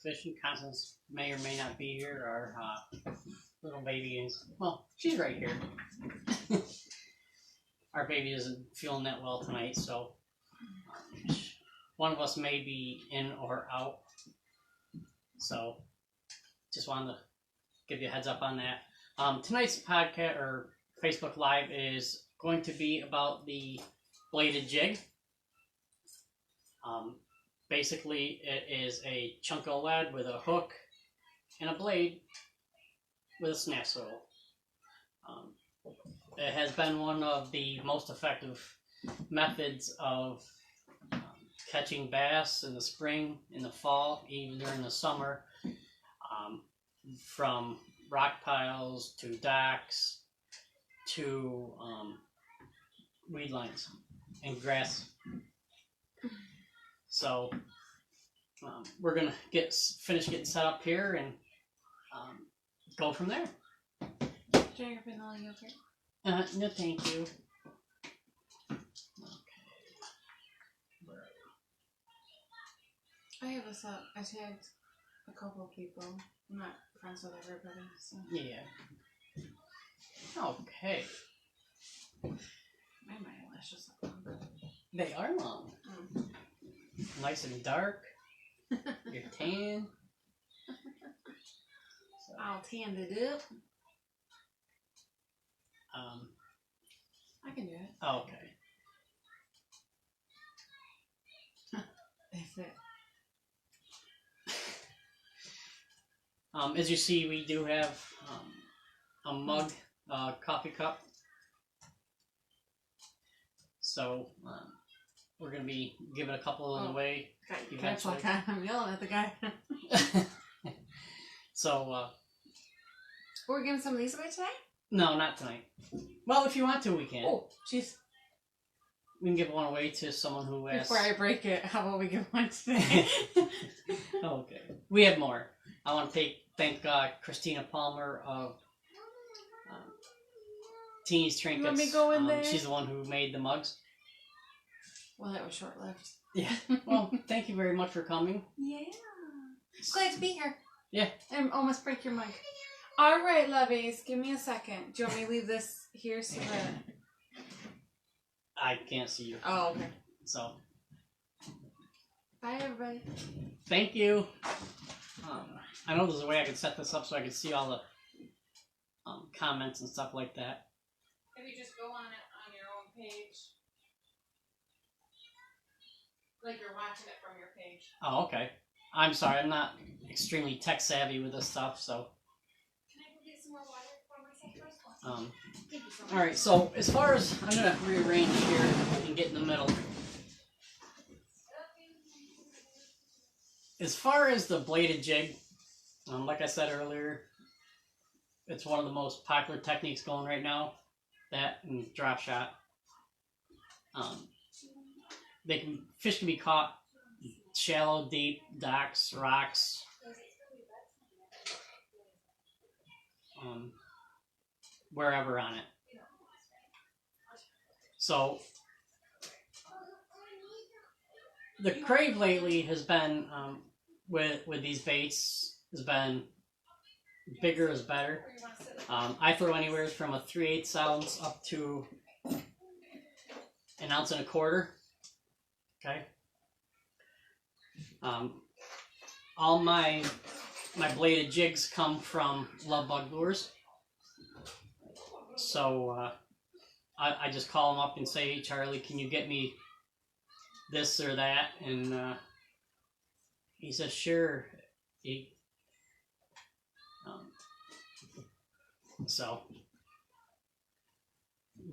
fishing. Constance may or may not be here. Our little baby is, well, she's right here. Our baby isn't feeling that well tonight, so one of us may be in or out. So just wanted to give you a heads up on that. Tonight's podcast or Facebook Live is going to be about the bladed jig. Basically, it is a chunk of lead with a hook and a blade with a snap swivel. It has been one of the most effective methods of catching bass in the spring, in the fall, even during the summer, from rock piles to docks to weed lines and grass. So we're gonna finish getting set up here and go from there. Drink your vanilla yogurt. No, thank you. Okay. Where are I have this up. I tagged a couple of people. I'm not friends with everybody, so. you? Yeah. Okay. My eyelashes look long. They are long. Nice and dark. You're tan. So, All tanned it up. I can do it. Okay. That's it. As you see, we do have a mug, coffee cup. So we're gonna be giving a couple of them away. Catch like I'm yelling at the guy. So We're giving some of these away today? no, not tonight. Well, if you want to, we can. Oh, jeez. We can give one away to someone who has. Before I break it, how about we give one today? Okay. We have more. I want to thank Christina Palmer of Teeny's Trinkets. Let me go in there. She's the one who made the mugs. Well, that was short-lived. Yeah. Well, thank you very much for coming. Yeah. Glad to be here. Yeah. And almost break your mic. All right, lovies. Give me a second. Do you want me to leave this here so that... I can't see you. Oh, okay. So. Bye, everybody. Thank you. I know there's a way I can set this up so I can see all the comments and stuff like that. If you just go on it on your own page. Like you're watching it from your page. Oh, okay. I'm sorry, I'm not extremely tech savvy with this stuff, so. Can I go get some more water for myself first? Thank you so much. Alright, so as far as, I'm going to rearrange here and get in the middle. As far as the bladed jig, like I said earlier, it's one of the most popular techniques going right now. That and drop shot. Fish can be caught shallow, deep, docks, rocks. Wherever on it. So the crave lately has been with these baits has been bigger is better. I throw anywhere from a 3/8 ounce up to an ounce and a quarter. Okay. All my bladed jigs come from Love Bug Lures. So I just call them up and say, hey, Charlie, can you get me this or that? And he says, sure. So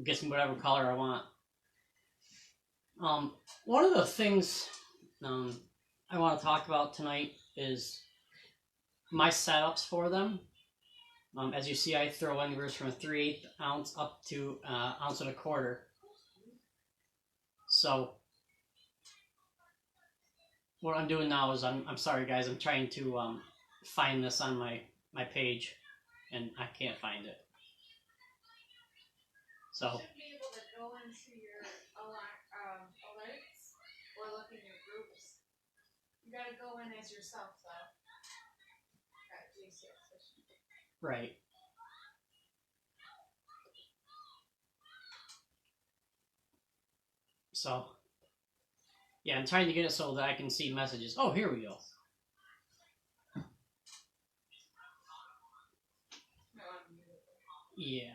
gets me whatever color I want. One of the things I want to talk about tonight is my setups for them. As you see, I throw anywhere from a 3/8 ounce up to ounce and a quarter. So what I'm doing now is I'm sorry guys, I'm trying to find this on my page and I can't find it. So You should be able to go into your alerts or look in your groups. You gotta go in as yourself though. Right. So, yeah, I'm trying to get it so that I can see messages. Oh, here we go. Yeah.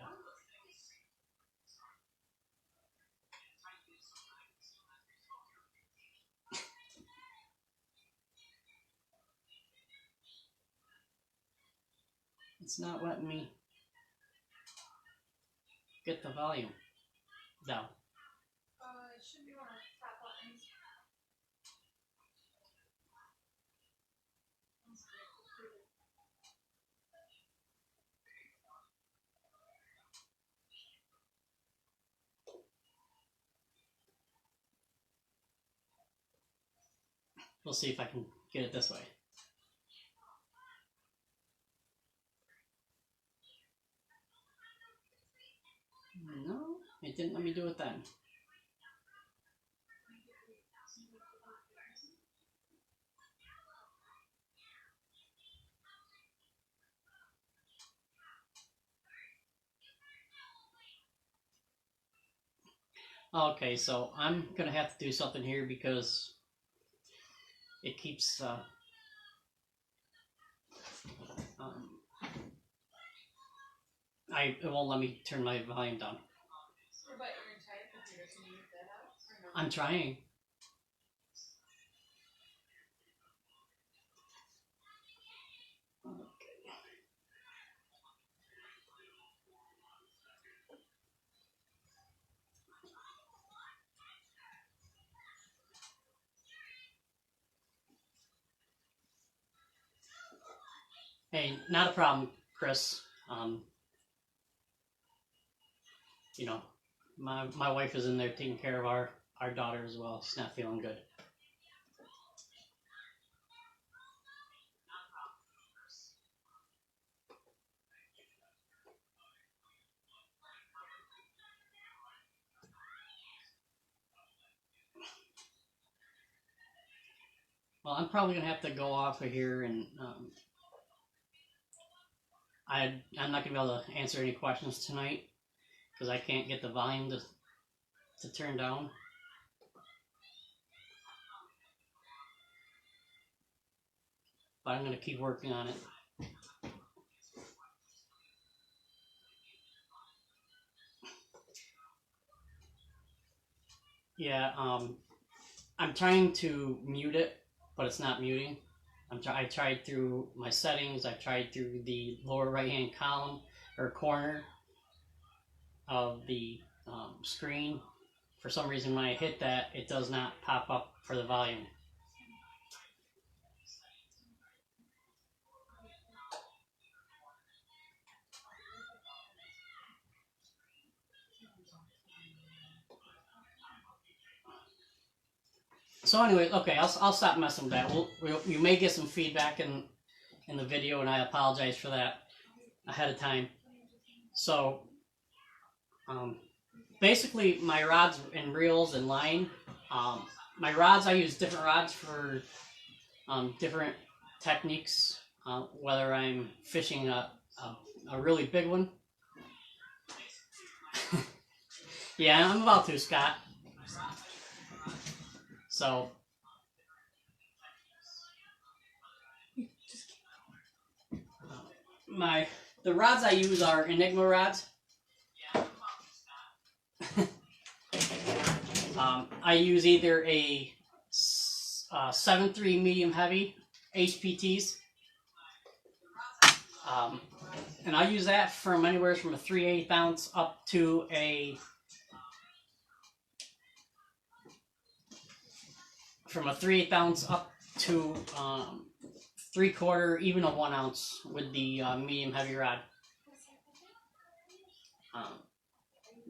It's not letting me get the volume down. It should be one of the top buttons. We'll see if I can get it this way. No, it didn't let me do it then. Okay, so I'm gonna have to do something here because it keeps it won't let me turn my volume down. What about your entire computer? Can you move that out? Or no? I'm trying. Hey, not a problem, Chris. You know, my wife is in there taking care of our daughter as well. She's not feeling good. Well, I'm probably gonna have to go off of here, and I'm not gonna be able to answer any questions tonight because I can't get the volume to turn down. But I'm gonna keep working on it. Yeah, I'm trying to mute it, but it's not muting. I tried through my settings. I tried through the lower right-hand column or corner of the screen. For some reason, when I hit that, it does not pop up for the volume. So anyway, okay, I'll stop messing with that. You may get some feedback in the video, and I apologize for that ahead of time. So, basically, my rods and reels and line. My rods, I use different rods for different techniques. Whether I'm fishing a really big one. Yeah, I'm about to, Scott. So, the rods I use are Enigma rods. I use either a 7.3 medium heavy HPTs, and I use that from anywhere from a 3/8 ounce up to a 3/8 ounce up to 3/4, even a 1 ounce with the medium heavy rod.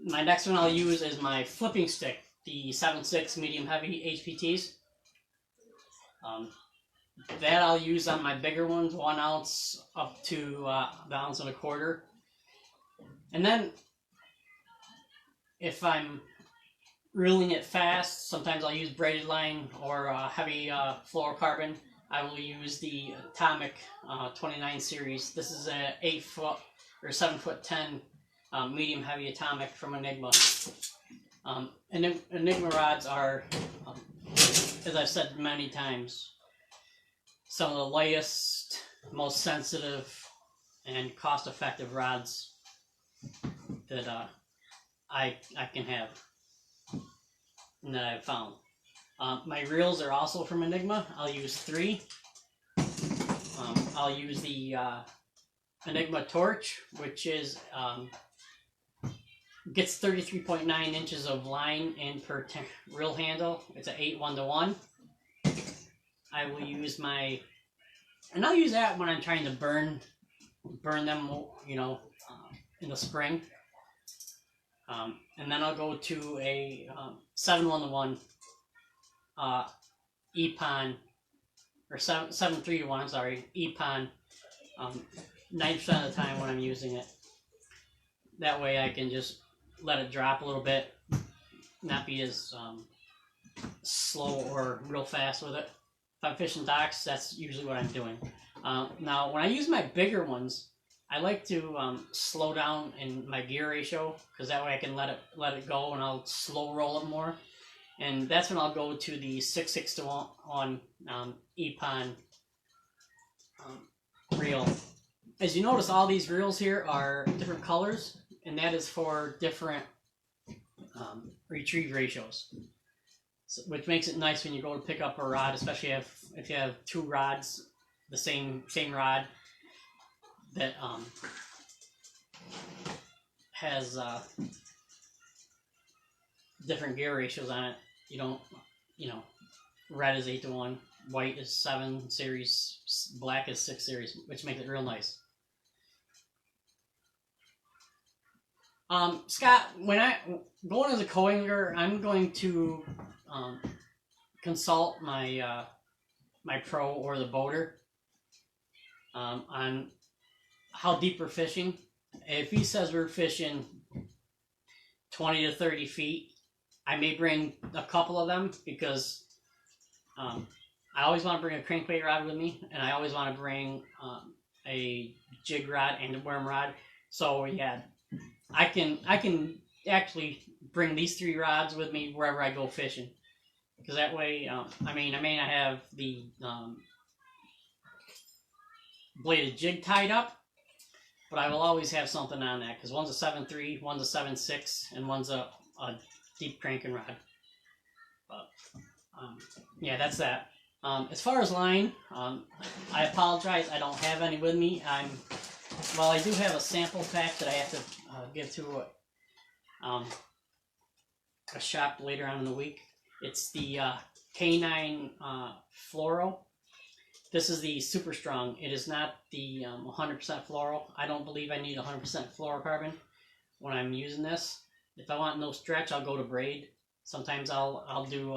My next one I'll use is my flipping stick, the 7.6 medium heavy HPTs. That I'll use on my bigger ones, 1 ounce up to the 1.25 ounces. And then, if I'm reeling it fast, sometimes I'll use braided line or heavy fluorocarbon I will use the Atomic 29 series. This is a 8 foot or 7 foot 10 medium heavy Atomic from Enigma. Enigma rods are, as I've said many times, some of the lightest, most sensitive, and cost-effective rods that I can have and that I've found. My reels are also from Enigma. I'll use 3. I'll use the Enigma Torch, which is gets 33.9 inches of line in per reel handle. It's an 8 1-to-1. I will use my, and I'll use that when I'm trying to burn them, you know, in the spring. And then I'll go to a 7 1-to-1 EPON, or 7 3-to-1, I'm sorry, EPON, 90% of the time when I'm using it. That way I can just let it drop a little bit, not be as slow or real fast with it. If I'm fishing docks, that's usually what I'm doing. Now, when I use my bigger ones, I like to slow down in my gear ratio, because that way I can let it go and I'll slow roll it more. And that's when I'll go to the 6 6-to-1 EPON reel. As you notice, all these reels here are different colors, and that is for different retrieve ratios, so, which makes it nice when you go to pick up a rod, especially if you have 2 rods, the same rod that has different gear ratios on it. You don't, you know, red is 8-to-1, white is 7 series, black is 6 series, which makes it real nice. Scott, when I going as a co-angler, I'm going to consult my my pro or the boater on how deep we're fishing. If he says we're fishing 20 to 30 feet, I may bring a couple of them, because I always want to bring a crankbait rod with me, and I always want to bring a jig rod and a worm rod. So yeah, I can actually bring these 3 rods with me wherever I go fishing, because that way, I may not have the bladed jig tied up, but I will always have something on that, because one's a 7.3, one's a 7.6, and one's a deep cranking rod. But yeah, that's that. As far as line, I apologize, I don't have any with me. Well, I do have a sample pack that I have to give to a shop later on in the week. It's the K9 Fluoro. This is the Super Strong. It is not the 100% fluoro. I don't believe I need 100% fluorocarbon when I'm using this. If I want no stretch, I'll go to braid. Sometimes I'll do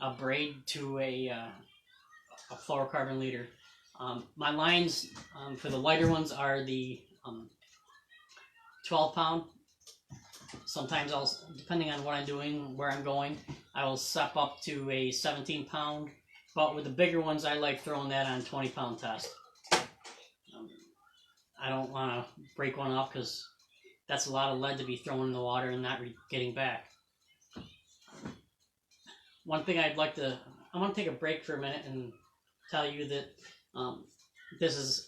a braid to a fluorocarbon leader. My lines for the lighter ones are the 12 pound. Sometimes depending on what I'm doing, where I'm going, I will step up to a 17 pound. But with the bigger ones, I like throwing that on 20 pound test. I don't want to break one off, because that's a lot of lead to be thrown in the water and not getting back. One thing I want to take a break for a minute and tell you that this is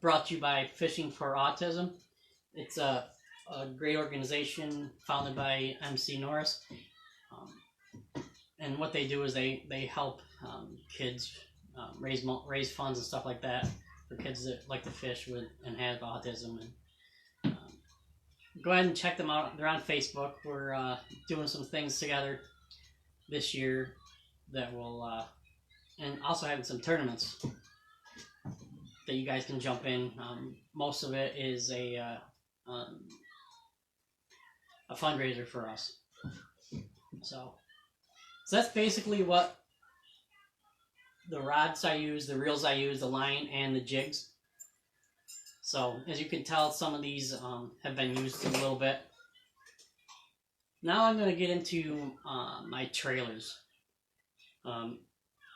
brought to you by Fishing for Autism. It's a great organization founded by MC Norris. And what they do is they help kids raise funds and stuff like that for kids that like to fish with and have autism. And go ahead and check them out. They're on Facebook. We're doing some things together this year that will, and also having some tournaments that you guys can jump in. Most of it is a fundraiser for us. So that's basically what the rods I use, the reels I use, the line, and the jigs. So as you can tell, some of these have been used a little bit. Now I'm going to get into my trailers.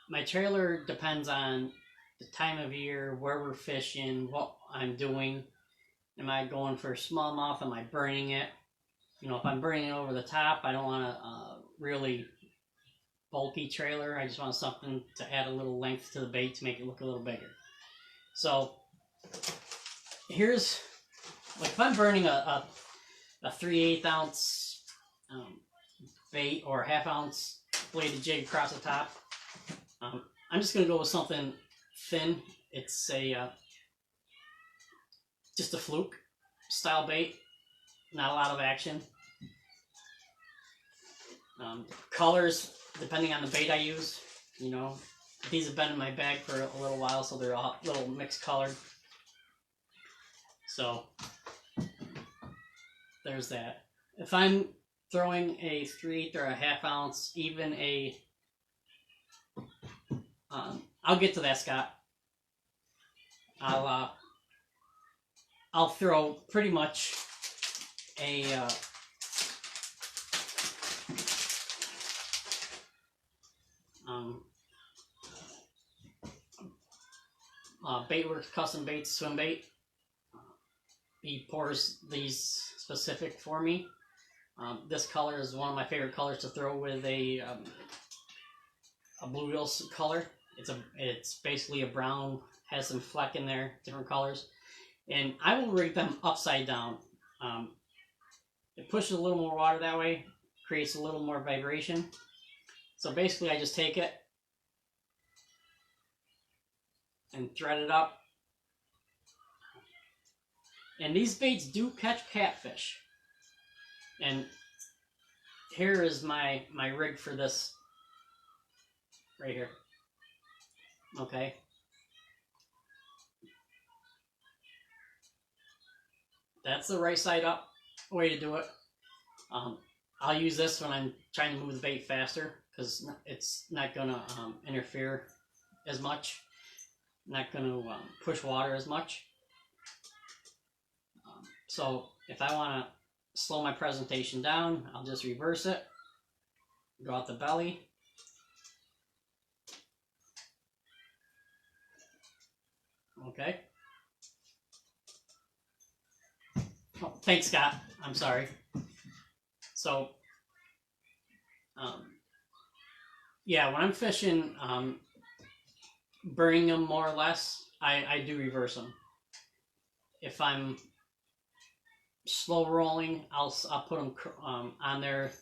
my trailer depends on the time of year, where we're fishing, what I'm doing. Am I going for smallmouth? Am I burning it? You know, if I'm burning it over the top, I don't want a really bulky trailer. I just want something to add a little length to the bait to make it look a little bigger. So here's, like, if I'm burning a 3/8 ounce bait or a 1/2 ounce bladed jig across the top, I'm just gonna go with something thin. It's a just a fluke style bait, not a lot of action. Colors, depending on the bait I use, you know, these have been in my bag for a little while, so they're a little mixed colored. So there's that. If I'm throwing a 3/8 or a 1/2 ounce, even a, I'll get to that, Scott. I'll throw pretty much a Baitworks Custom Baits swim bait. He pours these specific for me. This color is one of my favorite colors to throw with a bluegill color. It's basically a brown, has some fleck in there, different colors, and I will rig them upside down. It pushes a little more water that way, creates a little more vibration. So basically, I just take it and thread it up. And these baits do catch catfish. And here is my rig for this right here. Okay. That's the right side up way to do it. I'll use this when I'm trying to move the bait faster, because it's not going to interfere as much. Not going to push water as much. So if I want to slow my presentation down, I'll just reverse it. Go out the belly. Okay. Oh, thanks, Scott. I'm sorry. So, yeah, when I'm fishing, burning them more or less, I do reverse them. If I'm slow rolling, I'll put them on there,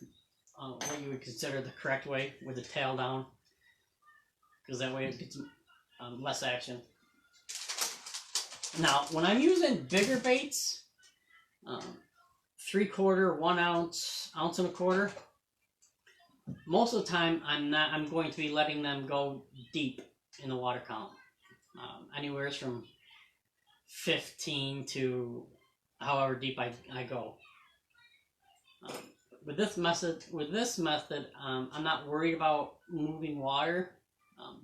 what you would consider the correct way, with the tail down, because that way it gets less action. Now, when I'm using bigger baits, 3/4, 1 ounce, 1.25 ounces, most of the time I'm going to be letting them go deep in the water column, anywhere from 15 to however deep I go. With this method, I'm not worried about moving water,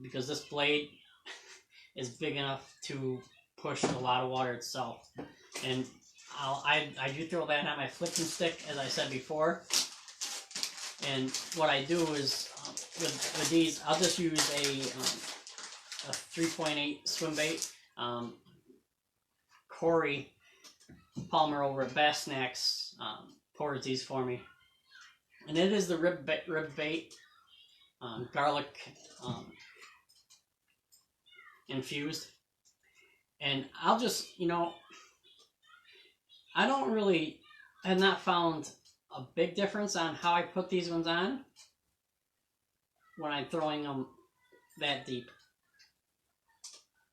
because this blade is big enough to push a lot of water itself. And I do throw that on my flicking stick, as I said before. And what I do is, with these, I'll just use a 3.8 swim bait. Corey Palmer over at Bass Snacks pours these for me. And it is the rib bait, garlic infused. And I'll just, you know, I have not found a big difference on how I put these ones on when I'm throwing them that deep.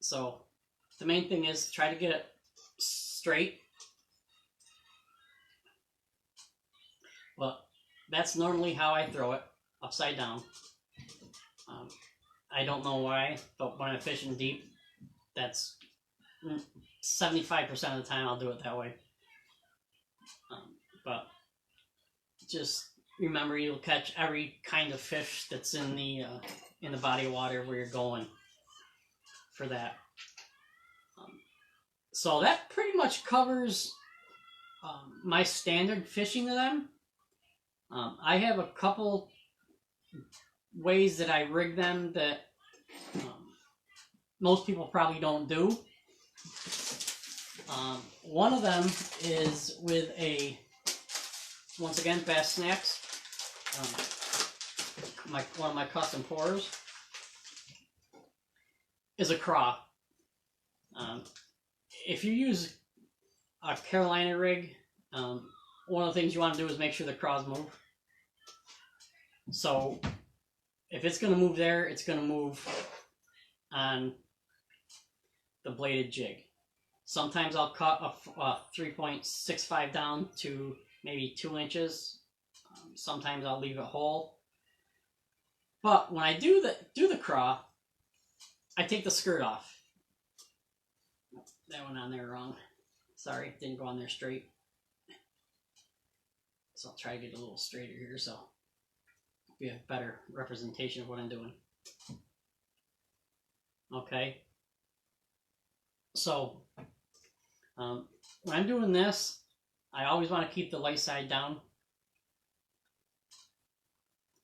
So the main thing is try to get it straight. But that's normally how I throw it, upside down. I don't know why, but when I'm fishing deep, that's 75% of the time I'll do it that way. But just remember, you'll catch every kind of fish that's in the body of water where you're going for that. So that pretty much covers my standard fishing of them. I have a couple ways that I rig them that most people probably don't do. One of them is with a, once again, Bass Snacks. One of my custom pours is a craw. If you use a Carolina rig, one of the things you want to do is make sure the craws move. So if it's going to move there, it's going to move on the bladed jig. Sometimes I'll cut a 3.65 down to maybe 2 inches. Sometimes I'll leave it whole. But when I do the craw, I take the skirt off. That went on there wrong. Sorry, didn't go on there straight. So I'll try to get a little straighter here so we have better representation of what I'm doing. Okay. So when I'm doing this, I always want to keep the light side down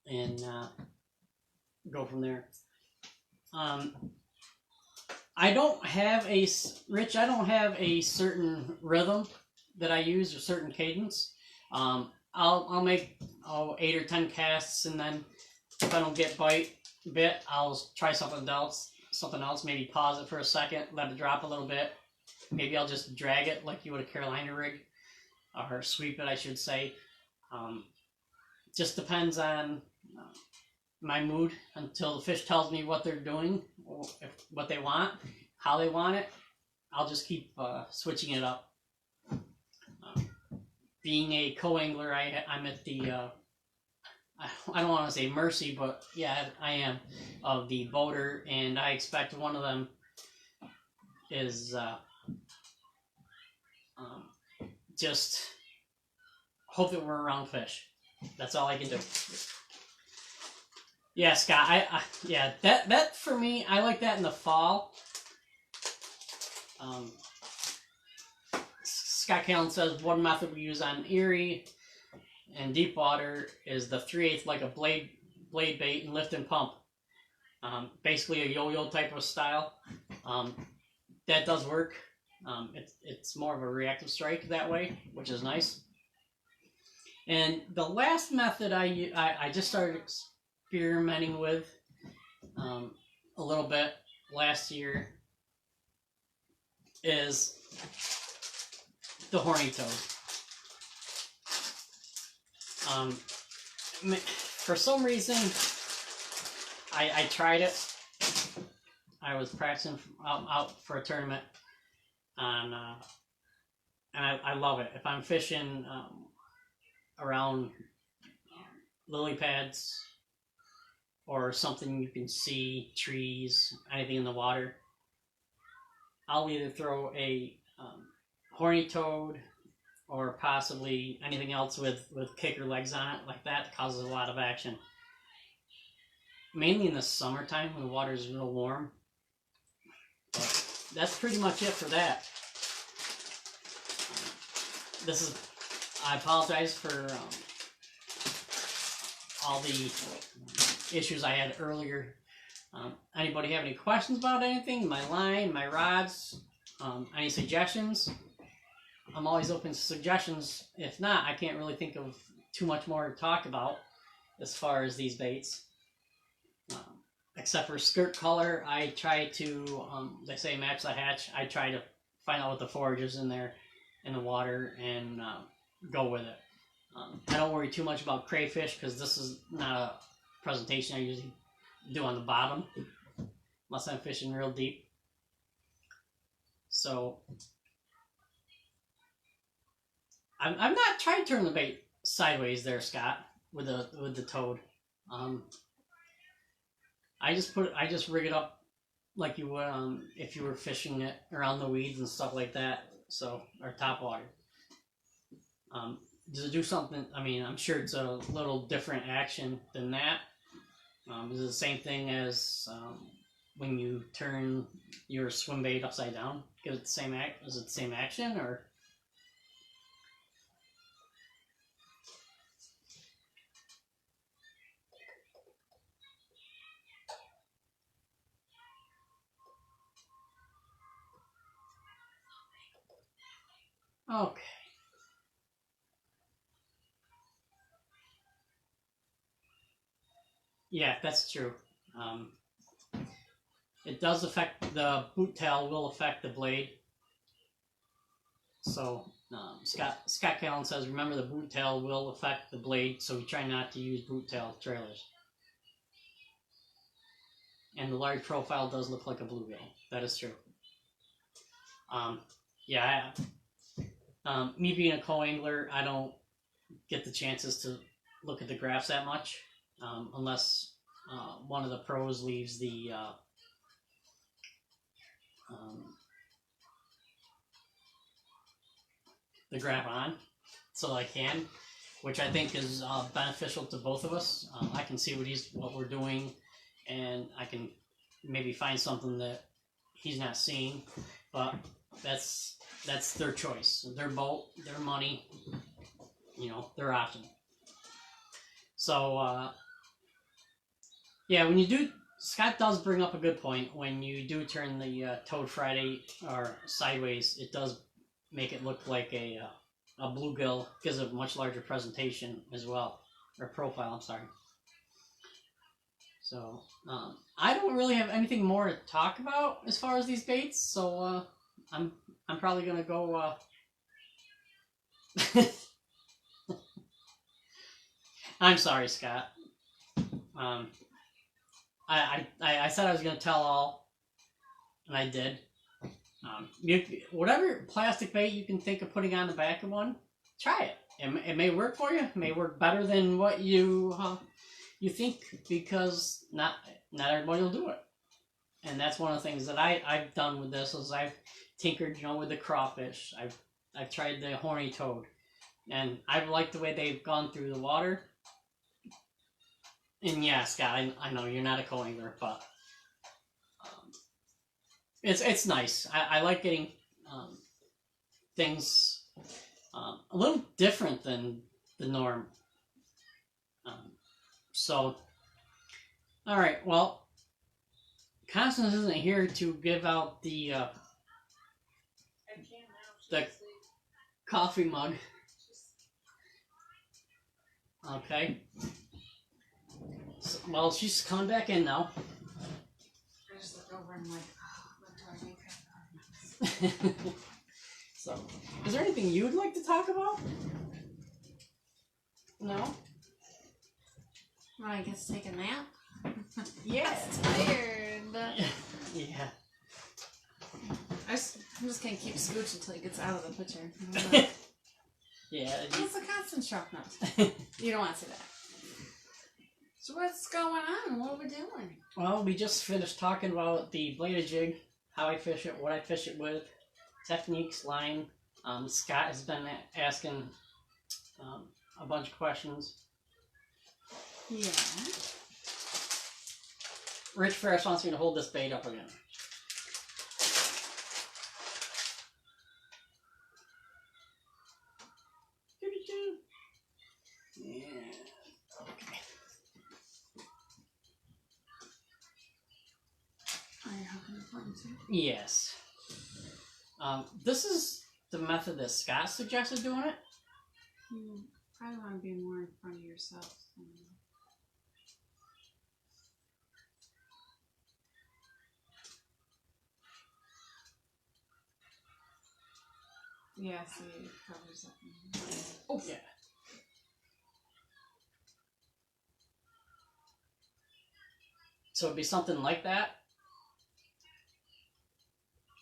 and go from there. I don't have a certain rhythm that I use or certain cadence. I'll make 8 or 10 casts, and then if I don't get bit, I'll try something else. Maybe pause it for a second, let it drop a little bit. Maybe I'll just drag it like you would a Carolina rig, or sweep it, I should say. Just depends on my mood until the fish tells me what they're doing, or what they want, how they want it. I'll just keep switching it up. Being a co-angler, I'm at the, I don't want to say mercy, but yeah, I am, of the boater, and I expect one of them is just hope that we're around fish. That's all I can do. Yeah, Scott, yeah, that for me, I like that in the fall. Scott Callan says one method we use on Erie and deep water is the 3/8 like a blade bait and lift and pump. Basically a yo-yo type of style. That does work. It's more of a reactive strike that way, which is nice. And the last method I just started experimenting with a little bit last year is the horny toad. For some reason, I tried it. I was practicing out for a tournament, and I love it. If I'm fishing around lily pads or something you can see, trees, anything in the water, I'll either throw a horny toad or possibly anything else with kicker legs on it, like that causes a lot of action. Mainly in the summertime when the water is real warm. But that's pretty much it for that. I apologize for all the issues I had earlier. Anybody have any questions about anything? My line, my rods, any suggestions? I'm always open to suggestions. If not, I can't really think of too much more to talk about as far as these baits. Except for skirt color, I try to, they say match the hatch. I try to find out what the forage is in there, in the water, and go with it. I don't worry too much about crayfish because this is not a presentation I usually do on the bottom, unless I'm fishing real deep. So I'm not trying to turn the bait sideways there, Scott, with the toad. I just rig it up like you would if you were fishing it around the weeds and stuff like that. So, or top water. To do something, I mean, I'm sure it's a little different action than that. Is it the same thing as when you turn your swim bait upside down? Is it the same Is it the same action, or? Okay. Yeah, that's true. It does affect the boot tail. Will affect the blade. So Scott Callan says, remember the boot tail will affect the blade, so we try not to use boot tail trailers. And the large profile does look like a bluegill. That is true. Yeah, me being a co-angler, I don't get the chances to look at the graphs that much, unless one of the pros leaves the graph on, so I can, which I think is beneficial to both of us. I can see what we're doing, and I can maybe find something that he's not seeing, but that's their choice, their boat, their money, their option. So yeah, when you do, Scott does bring up a good point. When you do turn the Toad Friday or sideways, it does make it look like a bluegill, gives a much larger presentation as well, or profile. I'm sorry. So I don't really have anything more to talk about as far as these baits. So I'm probably gonna go. I'm sorry, Scott. I said I was gonna tell all, and I did. Whatever plastic bait you can think of putting on the back of one, try it. It may work for you. It may work better than what you think, because not everybody will do it. And that's one of the things that I've done with this is I've tinkered, with the crawfish. I've tried the horny toad, and I've liked the way they've gone through the water. And yeah, Scott, I know you're not a co-angler, but it's nice. I like getting things a little different than the norm. So, all right. Well, Constance isn't here to give out the coffee mug. Okay. So, well, she's coming back in now. I just look over and I'm like, what do I make? So, is there anything you would like to talk about? No? Well, I guess take a nap. Yeah. Tired. Yeah. I'm just gonna keep Scooch until he gets out of the picture. Yeah. It's a constant sharp nose. You don't want to see that. So what's going on? What are we doing? Well, we just finished talking about the bladed jig, how I fish it, what I fish it with, techniques, line. Scott has been asking a bunch of questions. Yeah. Rich Ferris wants me to hold this bait up again. Yeah. Okay. Are you hooking the phone too? Yes. This is the method that Scott suggested doing it. You probably want to be more in front of yourself. Yeah, see, it covers up. Oh, yeah. So it'd be something like that,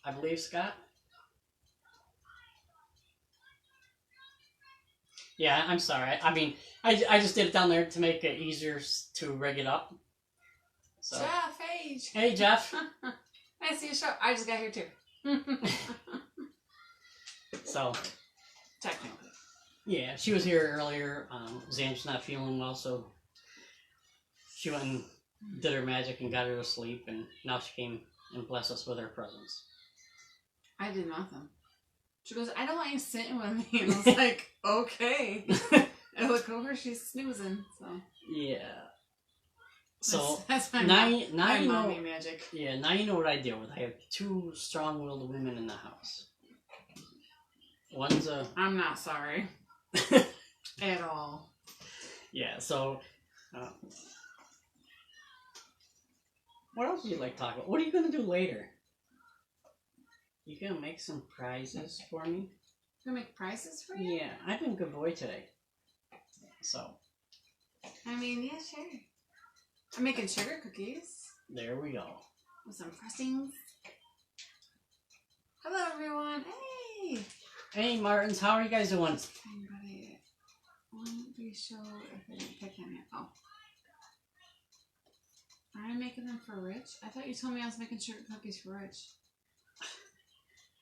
I believe, Scott. Yeah, I'm sorry. I mean, I just did it down there to make it easier to rig it up. So. Jeff, Age. Hey, Jeff. I see you show. I just got here too. So. Technically. Yeah, she was here earlier. Zam's not feeling well, so she went and did her magic and got her to sleep, and now she came and blessed us with her presence. I did nothing. She goes, I don't want you sitting with me. And I was like, okay. I look over, she's snoozing. So yeah. So that's my now you know mommy magic. Yeah, now you know what I deal with. I have two strong-willed women in the house. One's I'm not sorry. At all. yeah, so what else would you like to talk about? What are you gonna do later? You gonna make some prizes for me? Gonna make prizes for you? Yeah, I've been a good boy today. So I mean, yeah, sure. I'm making sugar cookies there we go. with some frostings. Hello, everyone. Hey. Hey Martins, how are you guys doing? Anybody want to show if I didn't pick any? Oh. Are I making them for Rich? I thought you told me I was making sugar cookies for Rich.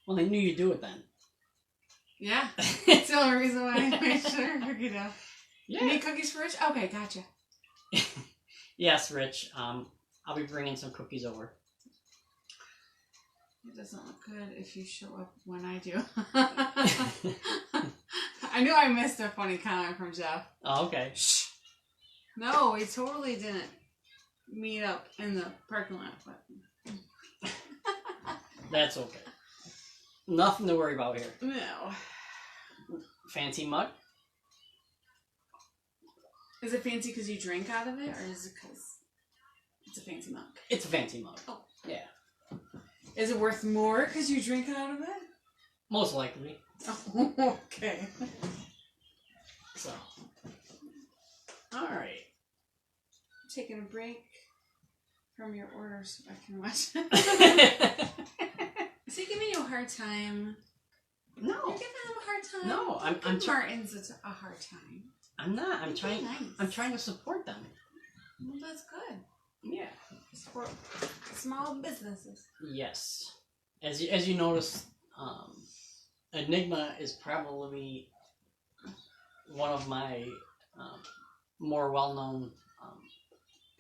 Well, I knew you'd do it then. Yeah. That's the only reason why I made sugar cookie dough. Yeah. You need cookies for Rich? Okay, gotcha. Yes, Rich. I'll be bringing some cookies over. It doesn't look good if you show up when I do. I knew I missed a funny comment from Jeff. Oh, okay. Shh. No, we totally didn't meet up in the parking lot. But That's okay. Nothing to worry about here. no. Fancy mug? Is it fancy because you drank out of it, or is it because it's a fancy mug? It's a fancy mug. Oh. Yeah. Is it worth more because you drink out of it? Most likely. Oh, okay. So. Alright. Taking a break from your order so I can watch. Is he giving you a hard time? No. You're giving him a hard time. No, I'm Give Martins a hard time. I'm not. I'm Be trying. nice. I'm trying to support them. Well, that's good. Yeah. Support small businesses. Yes. As you notice, Enigma is probably one of my more well-known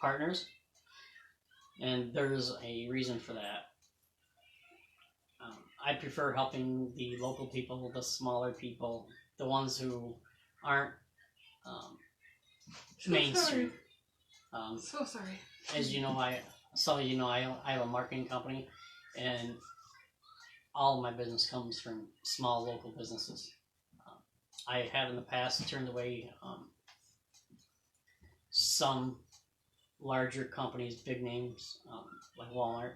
partners, and there's a reason for that. I prefer helping the local people, the smaller people, the ones who aren't mainstream. So sorry. As you know, some of you know, I have a marketing company, and all of my business comes from small local businesses. I have in the past turned away some larger companies, big names like Walmart.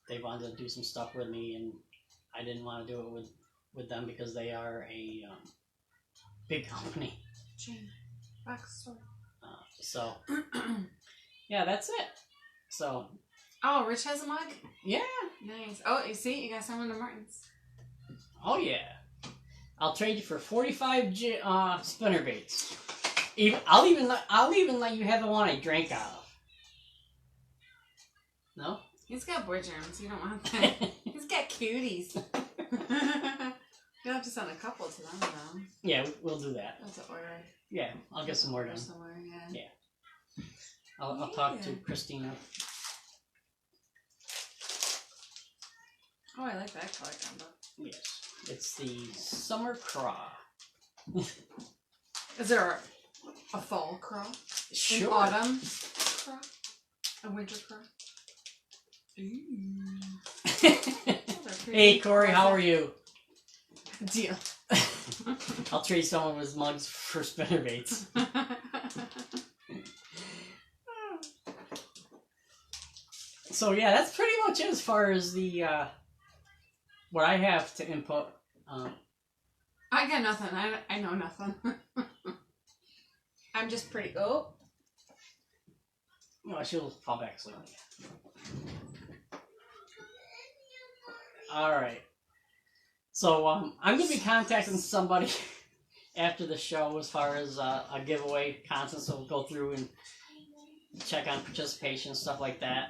They wanted to do some stuff with me, and I didn't want to do it with them because they are a big company. Chain. Box store. So, yeah, that's it. So, Oh, Rich has a mug? yeah. Nice. Oh, you see? You got someone to Martin's. Oh, yeah. I'll trade you for 45 spinner baits. I'll even let you have the one I drank out of. No? He's got boy germs. You don't want that. He's got cuties. You'll have to send a couple to them, though. Yeah, we'll do that. That's an order. Yeah, I'll get some more done. Somewhere, yeah. Yeah. I'll talk to Christina. Oh, I like that color combo. Yes. It's the Summer Craw. Is there a fall craw? Sure. An autumn craw? A winter craw? Ooh. Hey, Corey, how are you? Deal. I'll trade someone with mugs for spinner baits. So yeah, that's pretty much it as far as the what I have to input. I got nothing. I know nothing. I'm just pretty. Oh. No, she'll fall back slowly. All right. So I'm gonna be contacting somebody after the show as far as a giveaway content. So we'll go through and check on participation and stuff like that,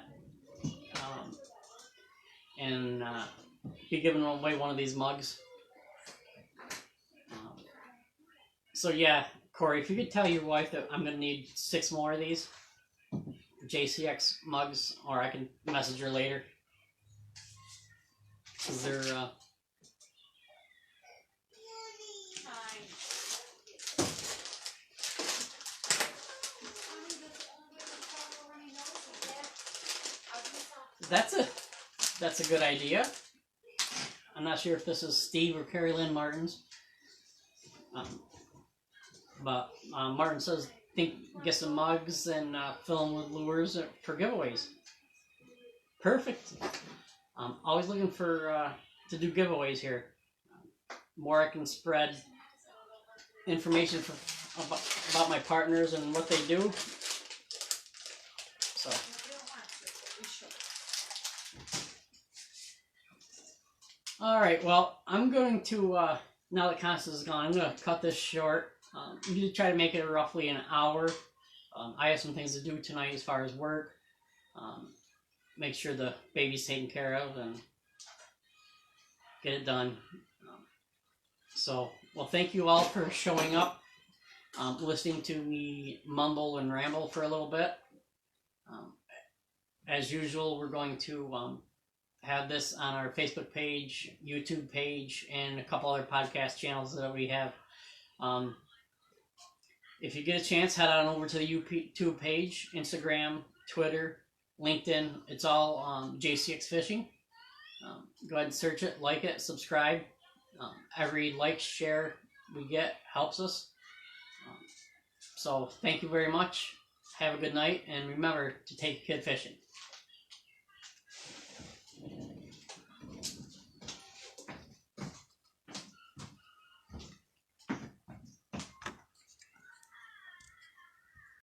and be giving away one of these mugs. So yeah, Corey, if you could tell your wife that I'm gonna need 6 more of these JCX mugs, or I can message her later. Is there That's a good idea. I'm not sure if this is Steve or Carrie Lynn Martins, But Martin says, think get some mugs and fill them with lures for giveaways. Perfect. Always looking for to do giveaways here. More I can spread information about my partners and what they do. So. All right. Well, I'm going to now that Constance is gone, I'm going to cut this short. I'm going to try to make it roughly an hour. I have some things to do tonight as far as work. Make sure the baby's taken care of and get it done. Well, thank you all for showing up, listening to me mumble and ramble for a little bit. As usual, we're going to have this on our Facebook page, YouTube page, and a couple other podcast channels that we have. If you get a chance, head on over to the YouTube page, Instagram, Twitter, LinkedIn. It's all JCX Fishing. Go ahead and search it, like it, subscribe. Every like, share we get helps us. So thank you very much. Have a good night, and remember to take a kid fishing.